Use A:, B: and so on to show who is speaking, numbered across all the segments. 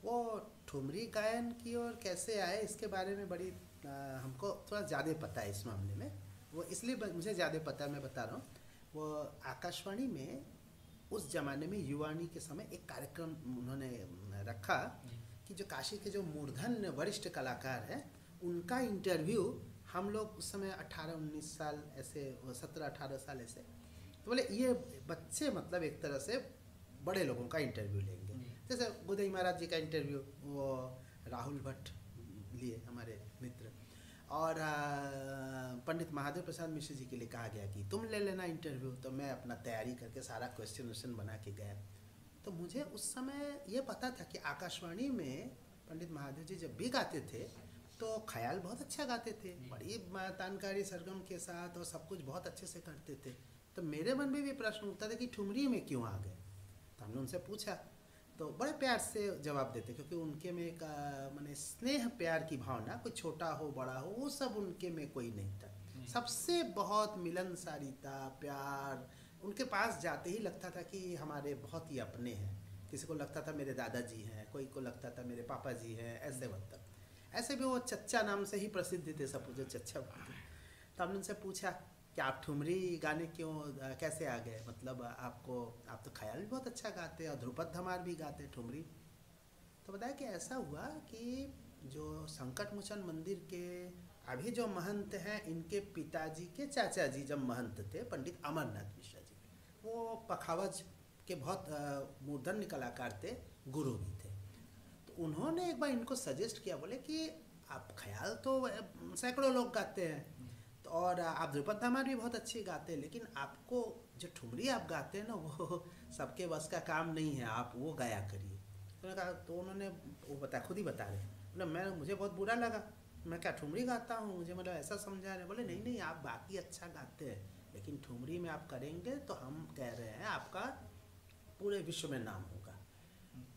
A: वो ठुमरी गायन की ओर कैसे आए इसके बारे में बड़ी हमको थोड़ा ज़्यादा पता है इस मामले में। वो इसलिए मुझे ज़्यादा पता है, मैं बता रहा हूँ। वो आकाशवाणी में उस ज़माने में युवानी के समय एक कार्यक्रम उन्होंने रखा
B: जी।
A: कि जो काशी के जो मूर्धन्य वरिष्ठ कलाकार हैं उनका इंटरव्यू, हम लोग उस समय 18-19 साल ऐसे, 17-18 साल ऐसे, तो बोले ये बच्चे मतलब एक तरह से बड़े लोगों का इंटरव्यू लेंगे।
B: जी।
A: जैसे गोदई महाराज जी का इंटरव्यू वो राहुल भट्ट लिए, हमारे मित्र। और पंडित महादेव प्रसाद मिश्र जी के लिए कहा गया कि तुम ले लेना इंटरव्यू। तो मैं अपना तैयारी करके सारा क्वेश्चन वश्चन बना के गया। तो मुझे उस समय ये पता था कि आकाशवाणी में पंडित महादेव जी जब भी गाते थे तो ख्याल बहुत अच्छा गाते थे, बड़ी तानकारी सरगम के साथ, और सब कुछ बहुत अच्छे से करते थे। तो मेरे मन में भी प्रश्न उठता था कि ठुमरी में क्यों आ गए। तो हमने उनसे पूछा तो बड़े प्यार से जवाब देते, क्योंकि उनके में एक माने स्नेह प्यार की भावना, कोई छोटा हो बड़ा हो वो सब उनके में कोई नहीं था। सबसे बहुत मिलनसारिता, प्यार, उनके पास जाते ही लगता था कि हमारे बहुत ही अपने हैं। किसी को लगता था मेरे दादाजी हैं, कोई को लगता था मेरे पापा जी हैं, ऐसे मतलब। ऐसे भी वो चच्चा नाम से ही प्रसिद्ध थे, सब जो चच्चा बोलते। तो हमने उनसे पूछा कि आप ठुमरी गाने क्यों कैसे आ गए, मतलब आपको, आप तो ख्याल भी बहुत अच्छा गाते हैं और ध्रुपद धमार भी गाते ठुमरी। तो बताया कि ऐसा हुआ कि जो संकट मोचन मंदिर के अभी जो महंत हैं, इनके पिताजी के चाचा जी जब महंत थे, पंडित अमरनाथ मिश्रा जी, वो पखावज के बहुत मूर्धन्य कलाकार थे, गुरु भी थे। तो उन्होंने एक बार इनको सजेस्ट किया, बोले कि आप ख्याल तो सैकड़ों लोग गाते हैं, तो और आप ध्रुपद धमार भी बहुत अच्छी गाते हैं, लेकिन आपको जो ठुमरी आप गाते हैं ना वो सबके बस का काम नहीं है, आप वो गाया करिए। तो मैंने कहा, तो उन्होंने वो खुद ही बता रहे, बोले मैं, मुझे बहुत बुरा लगा, मैं क्या ठुमरी गाता हूँ, मुझे मतलब ऐसा समझा रहे। बोले नहीं नहीं, आप बाकी अच्छा गाते हैं, लेकिन ठुमरी में आप करेंगे तो हम कह रहे हैं आपका पूरे विश्व में नाम होगा।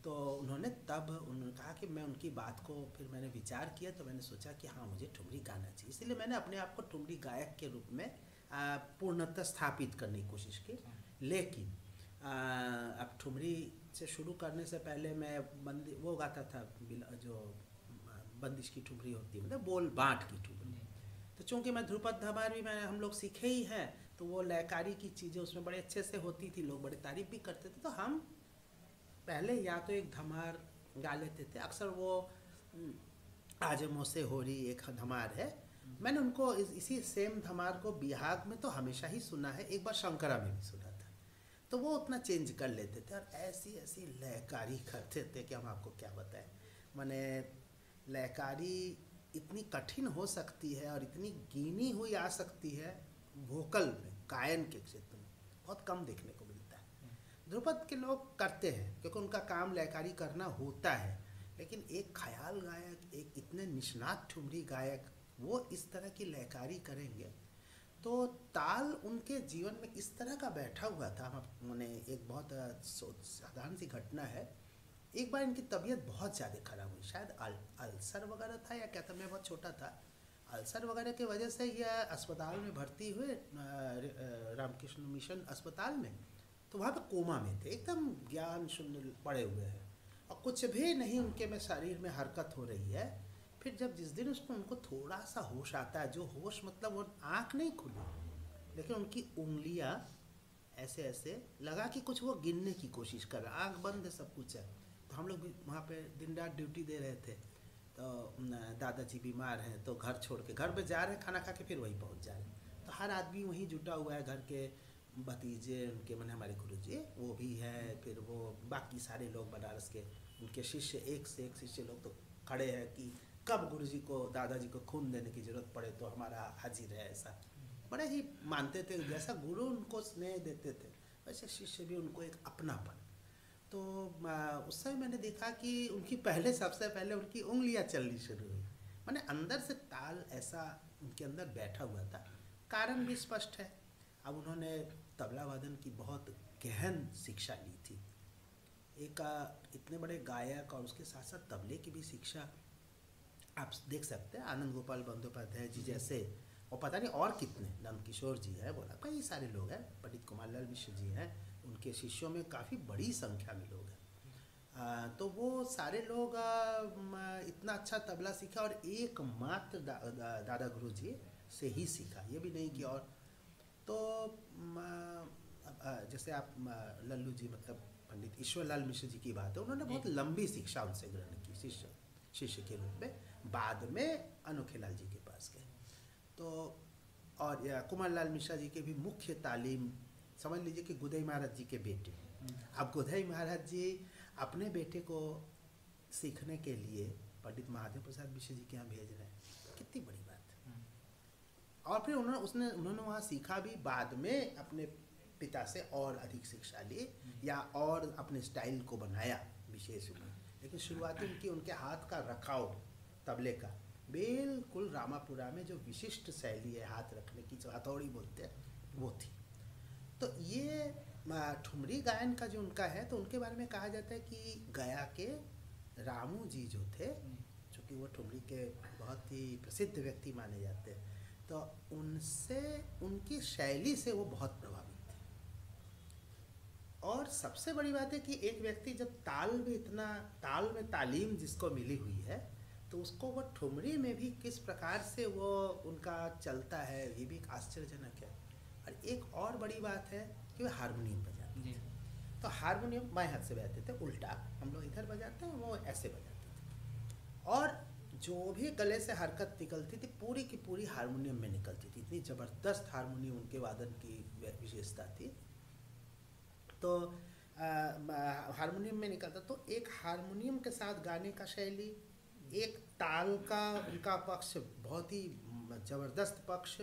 A: तो उन्होंने तब उन्होंने कहा कि मैं उनकी बात को फिर मैंने विचार किया, तो मैंने सोचा कि हाँ मुझे ठुमरी गाना चाहिए, इसलिए मैंने अपने आप को ठुमरी गायक के रूप में पूर्णतः स्थापित करने की कोशिश की। लेकिन अब ठुमरी से शुरू करने से पहले मैं वो गाता था जो बंदिश की ठुमरी होती है, मतलब बोल बाँट की ठुमरी। तो चूँकि मैं ध्रुपद धमार भी मैं हम लोग सीखे ही हैं, तो वो लयकारी की चीज़ें उसमें बड़े अच्छे से होती थी, लोग बड़े तारीफ भी करते थे। तो हम पहले या तो एक धमार गा लेते थे, अक्सर वो आज मोसे होरी एक धमार है, मैंने उनको इसी सेम धमार को बिहाग में तो हमेशा ही सुना है, एक बार शंकरा में भी सुना था। तो वो उतना चेंज कर लेते थे और ऐसी ऐसी लयकारी करते थे कि हम आपको क्या बताएं। माने लयकारी इतनी कठिन हो सकती है और इतनी गिनी हुई आ सकती है वोकल में, गायन के क्षेत्र में बहुत कम देखने को मिलता है। ध्रुपद के लोग करते हैं क्योंकि उनका काम लयकारी करना होता है, लेकिन एक ख्याल गायक, एक इतने निष्णात ठुमरी गायक, वो इस तरह की लयकारी करेंगे तो ताल उनके जीवन में इस तरह का बैठा हुआ था। मैंने एक बहुत साधारण सी घटना है, एक बार इनकी तबीयत बहुत ज़्यादा खराब हुई, शायद अल्सर वगैरह था या क्या था, मैं बहुत छोटा था। अल्सर वगैरह की वजह से यह अस्पताल में भर्ती हुए, रामकृष्ण मिशन अस्पताल में। तो वहाँ पे कोमा में थे, एकदम ज्ञान शून्य पड़े हुए हैं और कुछ भी नहीं उनके में शरीर में हरकत हो रही है। फिर जब जिस दिन उसको उनको थोड़ा सा होश आता है, जो होश मतलब वो आँख नहीं खुली, लेकिन उनकी उंगलियाँ ऐसे ऐसे लगा कि कुछ वो गिनने की कोशिश कर रहा, आँख बंद है, सब कुछ है। तो हम लोग भी वहाँ पे दिन रात ड्यूटी दे रहे थे, तो दादाजी बीमार हैं तो घर छोड़ के घर पे जा रहे हैं, खाना खा के फिर वहीं पहुँच जा रहे हैं। तो हर आदमी वहीं जुटा हुआ है, घर के भतीजे उनके मैंने हमारे गुरुजी वो भी है, फिर वो बाकी सारे लोग बनारस के उनके शिष्य, एक से एक शिष्य लोग तो खड़े हैं कि कब गुरुजी को, दादाजी को खून देने की ज़रूरत पड़े तो हमारा हाजिर है। ऐसा बड़े ही मानते थे, जैसा गुरु उनको स्नेह देते थे वैसे शिष्य भी उनको एक अपनापन। तो उस समय मैंने देखा कि उनकी पहले, सबसे पहले उनकी उंगलियां चलनी शुरू हुई, मैंने अंदर से ताल ऐसा उनके अंदर बैठा हुआ था। कारण भी स्पष्ट है, अब उन्होंने तबला वादन की बहुत गहन शिक्षा ली थी, एक इतने बड़े गायक और उसके साथ साथ तबले की भी शिक्षा आप देख सकते हैं। आनंद गोपाल बंदोपाध्याय जी जैसे, और पता नहीं और कितने, नंद किशोर जी है, बोला कई सारे लोग हैं, पंडित कुमार लाल मिश्र जी हैं, उनके शिष्यों में काफ़ी बड़ी संख्या में लोग हैं। तो वो सारे लोग इतना अच्छा तबला सीखा और एकमात्र दादा गुरु जी से ही सीखा, ये भी नहीं कि और। तो जैसे आप लल्लू जी मतलब पंडित ईश्वरलाल मिश्र जी की बात है, उन्होंने बहुत लंबी शिक्षा उनसे ग्रहण की शिष्य के रूप में, बाद में अनोखेलाल जी के पास गए। तो और कुमारलाल मिश्रा जी के भी मुख्य तालीम समझ लीजिए कि गुदई महाराज जी के बेटे। अब गुदई महाराज जी अपने बेटे को सीखने के लिए पंडित महादेव प्रसाद मिश्र जी के यहाँ भेज रहे हैं, कितनी बड़ी बात है। और फिर उन्होंने वहाँ सीखा भी, बाद में अपने पिता से और अधिक शिक्षा ली या और अपने स्टाइल को बनाया विशेष में। लेकिन शुरुआती उनके हाथ का रखाव तबले का बिल्कुल रामापुरा में जो विशिष्ट शैली है हाथ रखने की, जो हथौड़ी बोलते हैं, वो थी। तो ये ठुमरी गायन का जो उनका है, तो उनके बारे में कहा जाता है कि गया के रामू जी जो थे, चूँकि वो ठुमरी के बहुत ही प्रसिद्ध व्यक्ति माने जाते हैं, तो उनसे उनकी शैली से वो बहुत प्रभावित थे। और सबसे बड़ी बात है कि एक व्यक्ति जब ताल में तालीम जिसको मिली हुई है, तो उसको वो ठुमरी में भी किस प्रकार से वो उनका चलता है, ये भी एक आश्चर्यजनक है। और एक और बड़ी बात है कि वो हारमोनियम बजाते थे। तो हारमोनियम बाएं हाथ से बजाते थे, उल्टा हम लोग इधर बजाते हैं, वो ऐसे बजाते थे। और जो भी गले से हरकत निकलती थी पूरी की पूरी हारमोनियम में निकलती थी, इतनी ज़बरदस्त हारमोनियम उनके वादन की विशेषता थी। तो हारमोनियम में निकलता, तो एक हारमोनियम के साथ गाने का शैली, एक ताल का उनका पक्ष बहुत ही ज़बरदस्त पक्ष,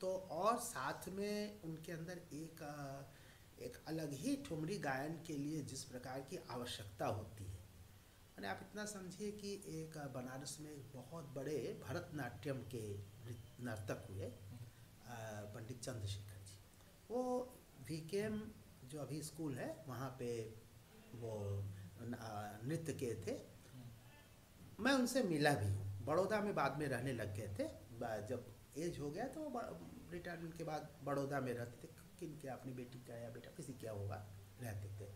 A: तो और साथ में उनके अंदर एक अलग ही ठुमरी गायन के लिए जिस प्रकार की आवश्यकता होती है। मैंने आप इतना समझिए कि एक बनारस में बहुत बड़े भरतनाट्यम के नर्तक हुए पंडित चंद्रशेखर जी, वो वीकेएम जो अभी स्कूल है वहाँ पे वो नृत्य के थे। मैं उनसे मिला भी हूँ, बड़ौदा में बाद में रहने लग गए थे, जब एज हो गया तो रिटायरमेंट के बाद बड़ौदा में रहते थे, किन क्या अपनी बेटी का या बेटा किसी क्या होगा रहते थे।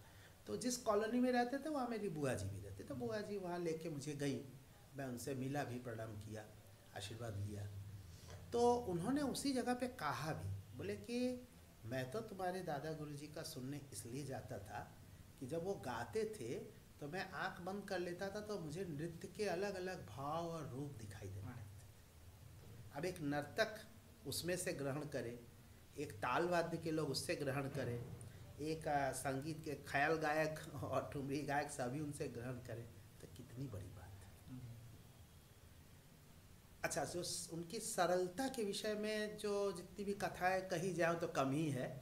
A: तो जिस कॉलोनी में रहते थे वहाँ मेरी बुआ जी भी रहते, तो बुआ जी वहाँ लेके मुझे गई, मैं उनसे मिला भी, प्रणाम किया, आशीर्वाद लिया। तो उन्होंने उसी जगह पे कहा भी, बोले कि मैं तो तुम्हारे दादा गुरुजी का सुनने इसलिए जाता था कि जब वो गाते थे तो मैं आंख बंद कर लेता था तो मुझे नृत्य के अलग अलग भाव और रूप दिखाई देने लगते थे। अब एक नर्तक उसमें से ग्रहण करे, एक ताल वाद्य के लोग उससे ग्रहण करें, एक संगीत के ख्याल गायक और ठुमरी गायक सभी उनसे ग्रहण करें, तो कितनी बड़ी बात है। अच्छा, जो उनकी सरलता के विषय में जो जितनी भी कथाएं कही जाए तो कम ही है।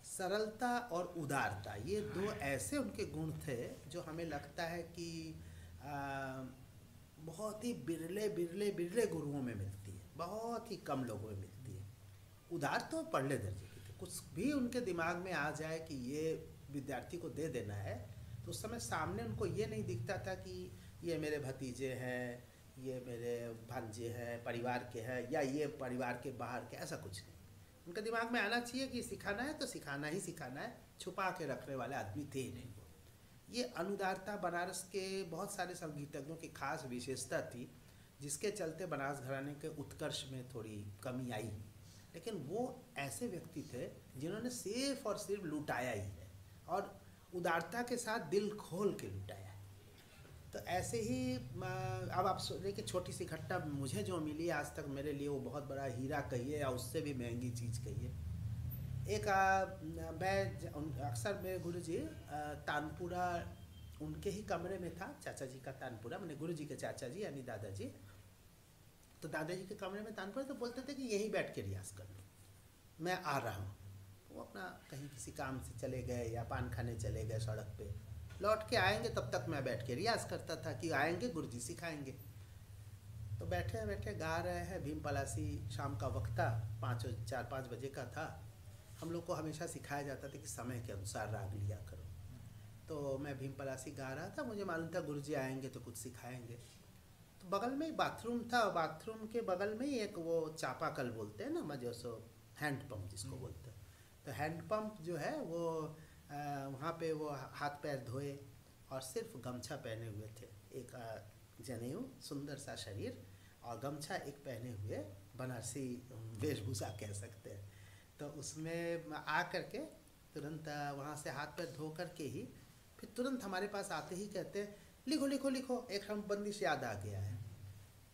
A: सरलता और उदारता, ये दो ऐसे उनके गुण थे जो हमें लगता है कि बहुत ही बिरले गुरुओं में मिलती है, बहुत ही कम लोगों में मिलती है। उदार तो पढ़ले दर्जे की थे, कुछ भी उनके दिमाग में आ जाए कि ये विद्यार्थी को दे देना है, तो उस समय सामने उनको ये नहीं दिखता था कि ये मेरे भतीजे हैं, ये मेरे भांजे हैं, परिवार के हैं, या ये परिवार के बाहर के, ऐसा कुछ नहीं। उनके दिमाग में आना चाहिए कि सिखाना है तो सिखाना ही सिखाना है, छुपा के रखने वाले आदमी थे ही नहीं वो। ये अनुदारता बनारस के बहुत सारे संगीतज्ञों की खास विशेषता थी, जिसके चलते बनारस घराने के उत्कर्ष में थोड़ी कमी आई। लेकिन वो ऐसे व्यक्ति थे जिन्होंने सिर्फ और सिर्फ लुटाया ही है, और उदारता के साथ दिल खोल के लुटाया है। तो ऐसे ही अब आप सोचिए कि छोटी सी घटना मुझे जो मिली आज तक मेरे लिए वो बहुत बड़ा हीरा कहिए या उससे भी महंगी चीज़ कहिए। एक मैं अक्सर मेरे गुरुजी तानपुरा उनके ही कमरे में था, चाचा जी का तानपुरा, मैंने गुरुजी के चाचा जी यानी दादाजी, तो दादाजी के कमरे में तानपुरा, तो बोलते थे कि यहीं बैठ के रियाज़ कर लो, मैं आ रहा हूँ। वो अपना कहीं किसी काम से चले गए या पान खाने चले गए, सड़क पे लौट के आएंगे, तब तक मैं बैठ के रियाज़ करता था कि आएंगे गुरुजी सिखाएंगे। तो बैठे बैठे गा रहे हैं भीम पलासी, शाम का वक्त था, 4-5 बजे का था। हम लोग को हमेशा सिखाया जाता था कि समय के अनुसार राग लिया करो। तो मैं भीम पलासी गा रहा था, मुझे मालूम था गुरुजी आएंगे तो कुछ सिखाएंगे। तो बगल में बाथरूम था, बाथरूम के बगल में ही एक वो चापाकल बोलते हैं ना, मजोसो हैंडपम्प जिसको बोलते हैं, तो हैंडपम्प जो है वो वहाँ पे वो हाथ पैर धोए और सिर्फ गमछा पहने हुए थे, एक जनेऊ, सुंदर सा शरीर और गमछा एक पहने हुए, बनारसी वेशभूषा कह सकते हैं। तो उसमें आ करके तुरंत वहाँ से हाथ पैर धो करके ही फिर तुरंत हमारे पास आते ही कहते हैं लिखो लिखो लिखो, एक हम बंदिश याद आ गया है।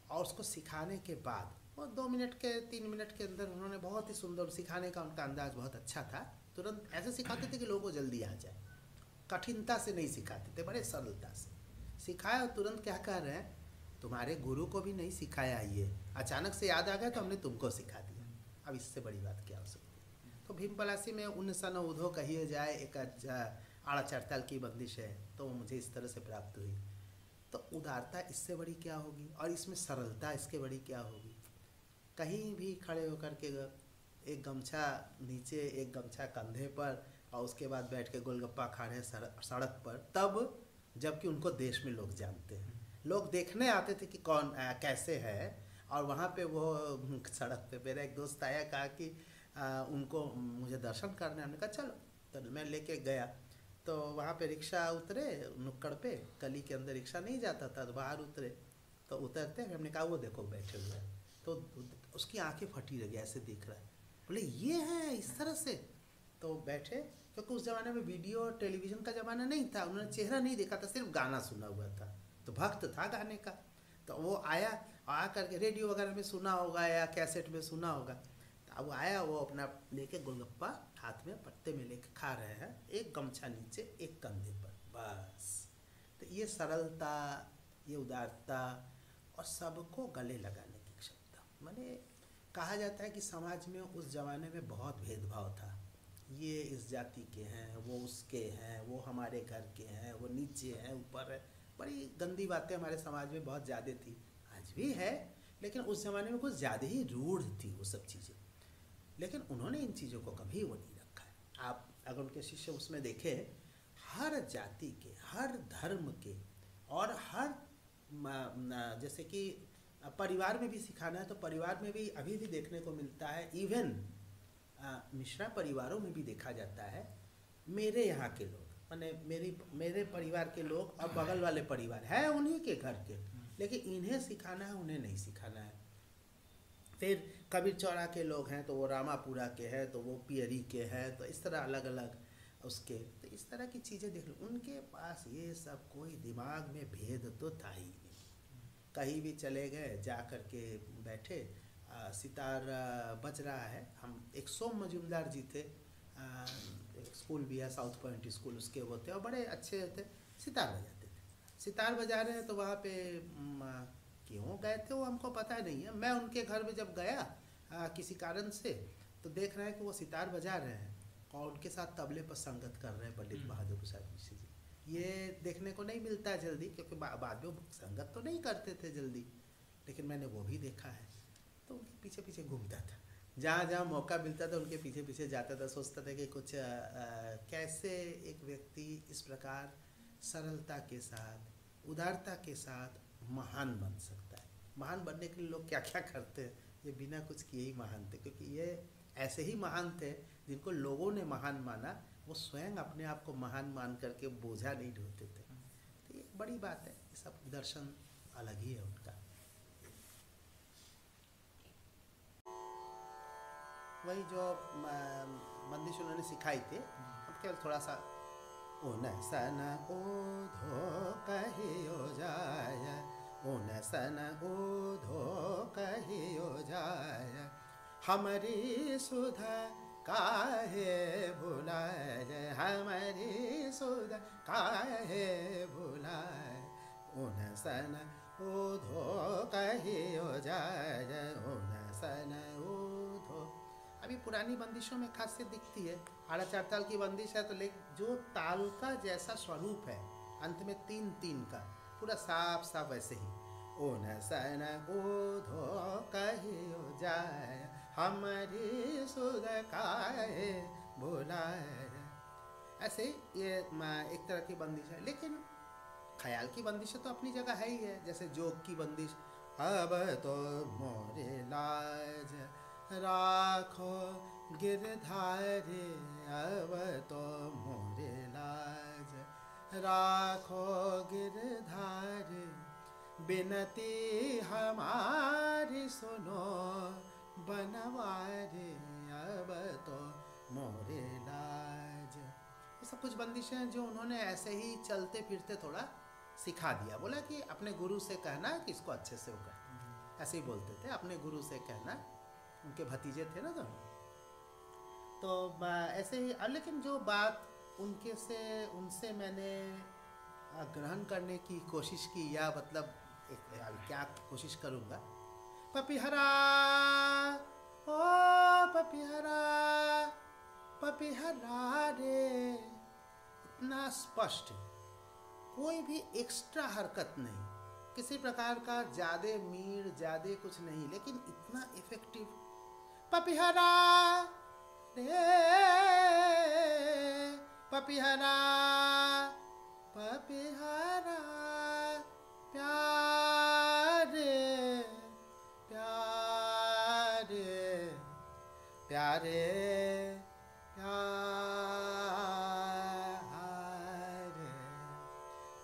A: और उसको सिखाने के बाद वो 2 मिनट के 3 मिनट के अंदर उन्होंने बहुत ही सुंदर, सिखाने का उनका अंदाज बहुत अच्छा था। तुरंत ऐसे सिखाते थे कि लोगों को जल्दी आ जाए, कठिनता से नहीं सिखाते थे, बड़े सरलता से सिखाया। और तुरंत क्या कह रहे हैं, तुम्हारे गुरु को भी नहीं सिखाया ये, अचानक से याद आ गया तो हमने तुमको सिखा दिया। अब इससे बड़ी बात क्या हो सकती है। तो भीम पलासी में उन सन उधो कहिए जाए, एक आड़ा चढ़ताल की बंदिश है, तो मुझे इस तरह से प्राप्त हुई। तो उदारता इससे बड़ी क्या होगी, और इसमें सरलता इसके बड़ी क्या होगी। कहीं भी खड़े होकर के एक गमछा नीचे, एक गमछा कंधे पर, और उसके बाद बैठ के गोलगप्पा खा रहे हैं सड़क पर, तब जबकि उनको देश में लोग जानते हैं, लोग देखने आते थे कि कौन कैसे है। और वहाँ पे वो सड़क पे मेरा एक दोस्त आया, कहा कि उनको मुझे दर्शन करने, हमने कहा चलो, तो मैं लेके गया। तो वहाँ पे रिक्शा उतरे, नुक्कड़ पे, गली के अंदर रिक्शा नहीं जाता था, तो बाहर उतरे। तो उतरते हमने कहा वो देखो बैठे हुए हैं। तो उसकी आंखें फटी रह गई, ऐसे देख रहा है, बोले ये है इस तरह से। तो बैठे, क्योंकि उस ज़माने में वीडियो और टेलीविज़न का ज़माना नहीं था, उन्होंने चेहरा नहीं देखा था, सिर्फ गाना सुना हुआ था, तो भक्त था गाने का। तो वो आया, आ करके रेडियो वगैरह में सुना होगा या कैसेट में सुना होगा। तो अब आया, वो अपना लेके गोलगप्पा हाथ में पत्ते में लेके खा रहे हैं, एक गमछा नीचे, एक कंधे पर, बस। तो ये सरलता, ये उदारता और सबको गले लगाने की क्षमता। माने कहा जाता है कि समाज में उस ज़माने में बहुत भेदभाव था, ये इस जाति के हैं, वो उसके हैं, वो हमारे घर के हैं, वो नीचे हैं, ऊपर है। बड़ी गंदी बातें हमारे समाज में बहुत ज़्यादा थी, आज भी है, लेकिन उस ज़माने में कुछ ज़्यादा ही रूढ़ थी वो सब चीज़ें। लेकिन उन्होंने इन चीज़ों को कभी वो नहीं रखा है। आप अगर उनके शिष्य उसमें देखें, हर जाति के, हर धर्म के, और हर जैसे कि परिवार में भी सिखाना है, तो परिवार में भी अभी भी देखने को मिलता है। इवन मिश्रा परिवारों में भी देखा जाता है। मेरे यहाँ के लोग, माने मेरे परिवार के लोग और बगल वाले परिवार है उन्हीं के घर के, लेकिन इन्हें सिखाना है, उन्हें नहीं सिखाना है। फिर कबीर चौरा के लोग हैं तो वो रामापुरा के हैं, तो वो पियरी के हैं, तो इस तरह अलग अलग उसके। तो इस तरह की चीज़ें देख लो, उनके पास ये सब कोई दिमाग में भेद तो था ही नहीं। कहीं भी चले गए, जा कर के बैठे, सितार बज रहा है। हम एक सोम मजुमदार जी थे, एक स्कूल भी है साउथ पॉइंट स्कूल, उसके वो थे और बड़े अच्छे थे, सितार बजाते थे। सितार बजा रहे हैं तो वहाँ पे क्यों गए थे वो हमको पता नहीं है। मैं उनके घर में जब गया किसी कारण से, तो देख रहे हैं कि वो सितार बजा रहे हैं और उनके साथ तबले पर संगत कर रहे हैं पंडित बहादुर प्रसाद मिश्र जी। ये देखने को नहीं मिलता है जल्दी, क्योंकि बाद में संगत तो नहीं करते थे जल्दी, लेकिन मैंने वो भी देखा है। तो उनके पीछे पीछे घूमता था, जहाँ जहाँ मौका मिलता था उनके पीछे पीछे जाता था। सोचता था कि कुछ कैसे एक व्यक्ति इस प्रकार सरलता के साथ, उदारता के साथ महान बन सकता है। महान बनने के लिए लोग क्या क्या करते हैं, ये बिना कुछ किए ही महान थे, क्योंकि ये ऐसे ही महान थे जिनको लोगों ने महान माना, वो स्वयं अपने आप को महान मान करके बोझा नहीं ढोते थे। तो ये बड़ी बात है, ये सब दर्शन अलग ही है उनका। वही जो बंदिश उन्होंने सिखाई थी, अब केवल थोड़ा सा उन सन ऊधो कहियो जाय, उन सन ऊधो कहियो जाय, हमारी सुधा काहे भुलाए, हमारी सुधा काहे भुलाए, उन सन ऊधो कहियो जाय, उन सन ऊधो। अभी पुरानी बंदिशों में खासियत दिखती है, आड़ा चार ताल की बंदिश है तो जो ताल का जैसा स्वरूप है, अंत में 3-3 का, पूरा साफ साफ वैसे ही। ओन सन ऊधो कहियो जाय, हमारी सुध काहे भुलाए। ऐसे ये एक तरह की बंदिश है। लेकिन ख्याल की बंदिश तो अपनी जगह है ही है, जैसे जोग की बंदिश, अब तो मोरे लाज राखो गिरधारी, अब तो मोरे लाज राखो गिरधार, बिनती हमारी सुनो बनवारे, अब तो मोरे लाज। ये सब कुछ बंदिशें हैं जो उन्होंने ऐसे ही चलते फिरते थोड़ा सिखा दिया। बोला कि अपने गुरु से कहना कि इसको अच्छे से होगा, ऐसे ही बोलते थे, अपने गुरु से कहना। उनके भतीजे थे ना तो ऐसे ही। लेकिन जो बात उनसे मैंने ग्रहण करने की कोशिश की, या मतलब क्या कोशिश करूँगा, पपिहरा ओ पपिहरा, पपिहरा रे, इतना स्पष्ट, कोई भी एक्स्ट्रा हरकत नहीं, किसी प्रकार का ज़्यादा मीड़ ज़्यादा कुछ नहीं, लेकिन इतना इफेक्टिव। पपिहरा रे, पपिहरा, पपिहरा, प्यारे प्यारे प्यारे प्यारे,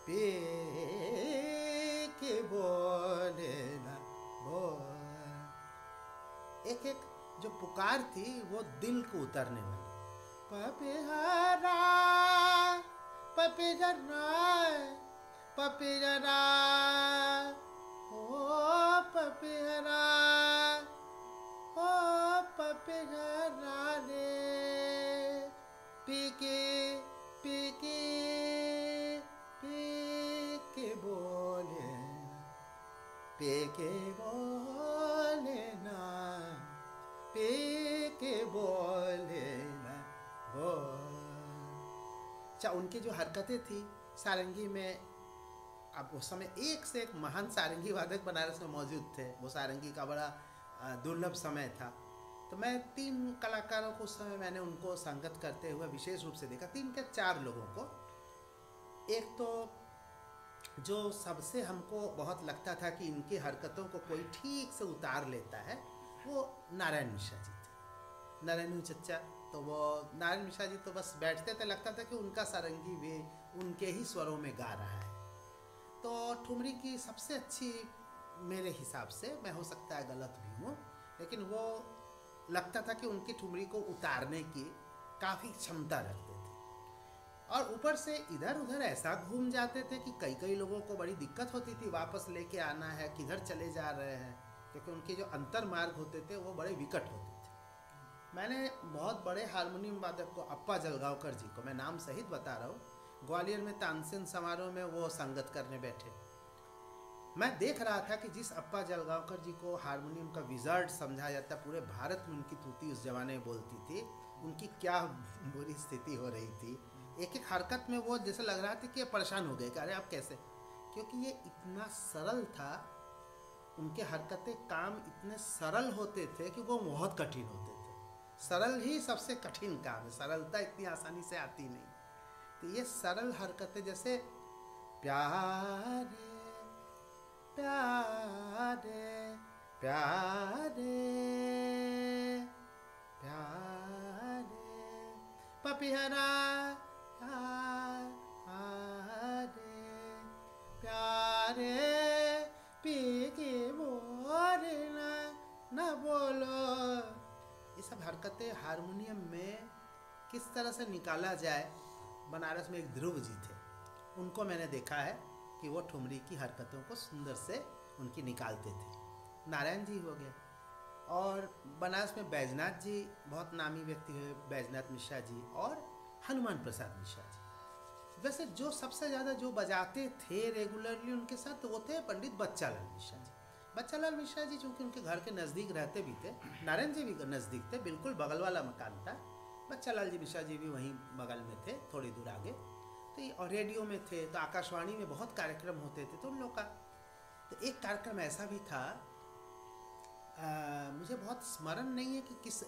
A: पे के बोले ना बोल। एक एक जो पुकार थी वो दिल को उतरने वाली। पपिहरा पपिहरा पपिहरा, ओ पपिहरा, ओ पपिहरा रे, पीके पीके पीके बोले, पीके बोले ना, पीके बोले ना बोल। अच्छा, उनकी जो हरकतें थी सारंगी में, अब उस समय एक से एक महान सारंगी वादक बनारस में मौजूद थे। वो सारंगी का बड़ा दुर्लभ समय था। तो मैं 3 कलाकारों को उस समय मैंने उनको संगत करते हुए विशेष रूप से देखा, 3 के 4 लोगों को। एक तो जो सबसे हमको बहुत लगता था कि इनकी हरकतों को कोई ठीक से उतार लेता है, वो नारायण मिश्रा जी थे। नारायण चच्चा, तो वो नारायण मिश्रा जी तो बस बैठते थे, लगता था कि उनका सारंगी भी उनके ही स्वरों में गा रहा है। तो ठुमरी की सबसे अच्छी, मेरे हिसाब से, मैं हो सकता है गलत भी हूँ, लेकिन वो लगता था कि उनकी ठुमरी को उतारने की काफ़ी क्षमता रखते थे। और ऊपर से इधर उधर ऐसा घूम जाते थे कि कई लोगों को बड़ी दिक्कत होती थी, वापस लेके आना है, किधर चले जा रहे हैं, क्योंकि उनके जो अंतर मार्ग होते थे वो बड़े विकट होते थे। मैंने बहुत बड़े हारमोनियम वादक को, अप्पा जलगांवकर जी को, मैं नाम सहित बता रहा हूँ, ग्वालियर में तानसेन समारोह में वो संगत करने बैठे। मैं देख रहा था कि जिस अप्पा जलगांवकर जी को हारमोनियम का विजार्ड समझा जाता, पूरे भारत में उनकी तूती उस जमाने में बोलती थी, उनकी क्या बुरी स्थिति हो रही थी। एक एक हरकत में वो जैसे लग रहा था कि परेशान हो गए कि अरे आप कैसे, क्योंकि ये इतना सरल था, उनके हरकतें काम इतने सरल होते थे कि वो बहुत कठिन होते थे। सरल ही सबसे कठिन काम है, सरलता इतनी आसानी से आती नहीं। तो ये सरल हरकतें, जैसे प्यारे प्यारे प्यारे प्यारे, पपिहरा प्यारे, पी के बोले ना बोलो। ये सब हरकतें हारमोनियम में किस तरह से निकाला जाए। बनारस में एक ध्रुव जी थे, उनको मैंने देखा है कि वो ठुमरी की हरकतों को सुंदर से उनकी निकालते थे। नारायण जी हो गए, और बनारस में बैजनाथ जी बहुत नामी व्यक्ति हुए, बैजनाथ मिश्रा जी और हनुमान प्रसाद मिश्रा जी। वैसे जो सबसे ज़्यादा जो बजाते थे रेगुलरली उनके साथ, तो वो थे पंडित बच्चालाल मिश्रा जी। बच्चालाल मिश्रा जी चूँकि उनके घर के नज़दीक रहते भी थे, नारायण जी भी नज़दीक थे, बिल्कुल बगल वाला मकान था। बच्चालाल जी मिश्रा जी भी वहीं बगल में थे, थोड़ी दूर आगे। तो और रेडियो में थे, तो आकाशवाणी में बहुत कार्यक्रम होते थे तो उन लोग का। तो एक कार्यक्रम ऐसा भी था, मुझे बहुत स्मरण नहीं है कि किस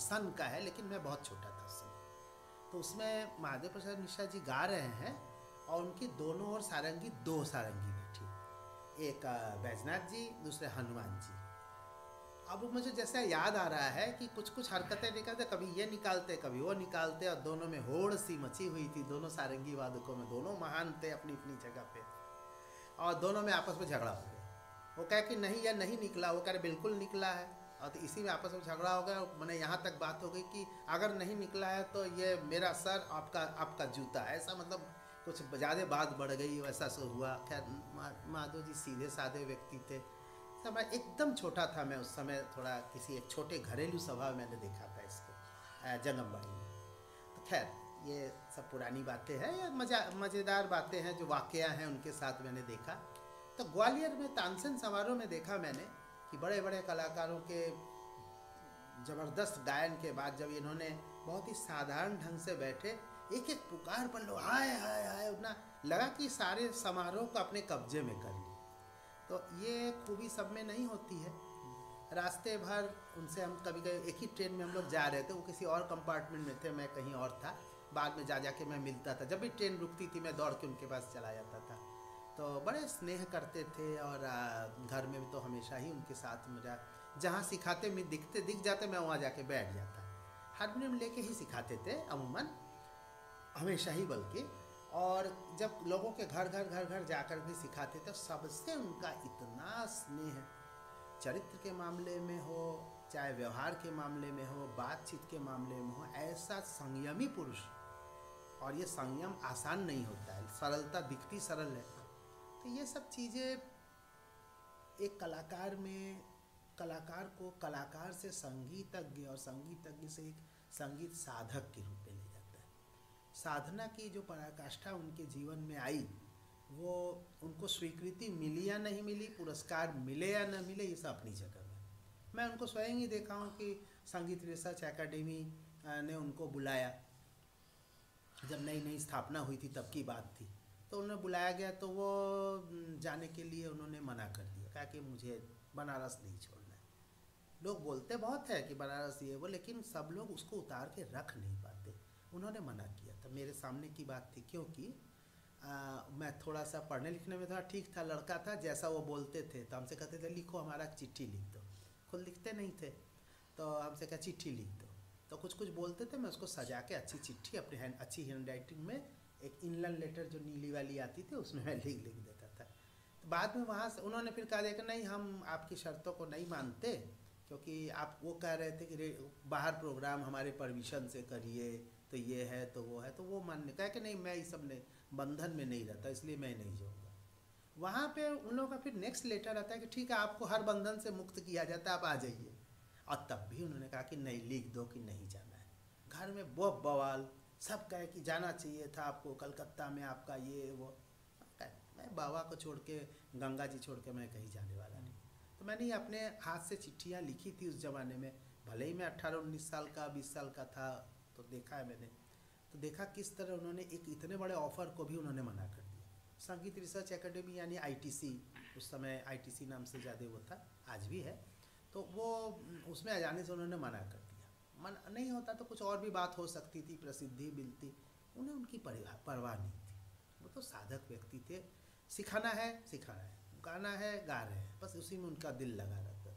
A: सन का है, लेकिन मैं बहुत छोटा था उस समय। तो उसमें महादेव प्रसाद मिश्रा जी गा रहे हैं और उनकी दोनों ओर सारंगी, 2 सारंगी बैठी, एक बैजनाथ जी, दूसरे हनुमान जी। अब मुझे जैसे याद आ रहा है कि कुछ कुछ हरकतें निकालते, कभी ये निकालते कभी वो निकालते, और दोनों में होड़ सी मची हुई थी, दोनों सारंगी वादकों में, दोनों महान थे अपनी अपनी जगह पे, और दोनों में आपस में झगड़ा हो गया। वो कहे कि नहीं यह नहीं निकला, वो कह रहे बिल्कुल निकला है, और तो इसी में आपस में झगड़ा हो गया। मैंने यहाँ तक बात हो गई कि अगर नहीं निकला है तो ये मेरा सर आपका आपका जूता, ऐसा मतलब कुछ ज़्यादा बात बढ़ गई, वैसा सो हुआ। खैर माधव जी सीधे साधे व्यक्ति थे। समय एकदम छोटा था मैं उस समय, थोड़ा किसी एक छोटे घरेलू सभा में मैंने देखा था इसको जंगमबाड़ी में। तो खैर ये सब पुरानी बातें हैं, ये मज़ेदार बातें हैं जो वाक़या हैं उनके साथ मैंने देखा। तो ग्वालियर में तानसेन समारोह में देखा मैंने कि बड़े बड़े कलाकारों के ज़बरदस्त गायन के बाद जब इन्होंने बहुत ही साधारण ढंग से बैठे, एक एक पुकार पर लो हाय हाय हाय उतना लगा कि सारे समारोह को अपने कब्जे में कर लिया। तो ये खूबी सब में नहीं होती है। रास्ते भर उनसे हम कभी कभी एक ही ट्रेन में हम लोग जा रहे थे, वो किसी और कंपार्टमेंट में थे, मैं कहीं और था। बाद में जा के मैं मिलता था, जब भी ट्रेन रुकती थी मैं दौड़ के उनके पास चला जाता था। तो बड़े स्नेह करते थे, और घर में भी तो हमेशा ही उनके साथ मेरा जहाँ सिखाते में दिख जाते मैं वहाँ जाके बैठ जाता। हारमोनियम लेके ही सिखाते थे अमूमन, हमेशा ही बल्कि। और जब लोगों के घर घर जाकर भी सिखाते थे, सबसे उनका इतना स्नेह, चरित्र के मामले में हो चाहे व्यवहार के मामले में हो, बातचीत के मामले में हो, ऐसा संयमी पुरुष। और ये संयम आसान नहीं होता है, सरलता दिखती सरल है। तो ये सब चीज़ें एक कलाकार में, कलाकार को कलाकार से संगीतज्ञ और संगीतज्ञ से एक संगीत साधक के रूप में ले जाता है। साधना की जो पराकाष्ठा उनके जीवन में आई, वो उनको स्वीकृति मिली या नहीं मिली, पुरस्कार मिले या न मिले, ये सब अपनी जगह में। मैं उनको स्वयं ही देखा हूँ कि संगीत रिसर्च एकेडमी ने उनको बुलाया, जब नई नई स्थापना हुई थी तब की बात थी। तो उन्हें बुलाया गया तो वो जाने के लिए उन्होंने मना कर दिया, कहा कि मुझे बनारस नहीं छोड़ना है। लोग बोलते बहुत है कि बनारस ये वो, लेकिन सब लोग उसको उतार के रख नहीं पाते। उन्होंने मना किया था, मेरे सामने की बात थी, क्योंकि मैं थोड़ा सा पढ़ने लिखने में थोड़ा ठीक था, लड़का था, जैसा वो बोलते थे तो हमसे कहते थे लिखो, हमारा चिट्ठी लिख दो। खुद लिखते नहीं थे तो हमसे कहा चिट्ठी लिख दो, तो कुछ कुछ बोलते थे, मैं उसको सजा के अच्छी चिट्ठी अपने अच्छी हैंड राइटिंग में, एक इनलाइन लेटर जो नीली वाली आती थी उसमें मैं लिख देता था। तो बाद में वहाँ से उन्होंने फिर कहा कि नहीं हम आपकी शर्तों को नहीं मानते, क्योंकि आप वो कह रहे थे कि बाहर प्रोग्राम हमारे परमिशन से करिए, तो ये है तो वो है, तो वो मानने कहा कि नहीं मैं ये सब नहीं, बंधन में नहीं रहता, इसलिए मैं नहीं जाऊँगा। वहाँ पे उन लोगों का फिर नेक्स्ट लेटर आता है कि ठीक है आपको हर बंधन से मुक्त किया जाता है, आप आ जाइए। और तब भी उन्होंने कहा कि नहीं, लिख दो कि नहीं जाना है। घर में वो बवाल, सब कहे कि जाना चाहिए था आपको, कलकत्ता में आपका ये वो। मैं बाबा को छोड़ के, गंगा जी छोड़ के मैं कहीं जाने वाला नहीं। तो मैंने अपने हाथ से चिट्ठियाँ लिखी थी उस ज़माने में, भले ही मैं 18-19 साल का 20 साल का था, तो देखा है मैंने। तो देखा किस तरह उन्होंने एक इतने बड़े ऑफ़र को भी उन्होंने मना कर दिया। संगीत रिसर्च एकेडमी यानी ITC, उस समय ITC नाम से ज़्यादा वो था, आज भी है, तो वो उसमें आ जाने से उन्होंने मना कर दिया। मन नहीं होता तो कुछ और भी बात हो सकती थी, प्रसिद्धि मिलती, उन्हें उनकी परवाह नहीं थी। वो तो साधक व्यक्ति थे, सिखाना है सिखा रहे हैं, गाना है गा रहे हैं, बस उसी में उनका दिल लगा रहता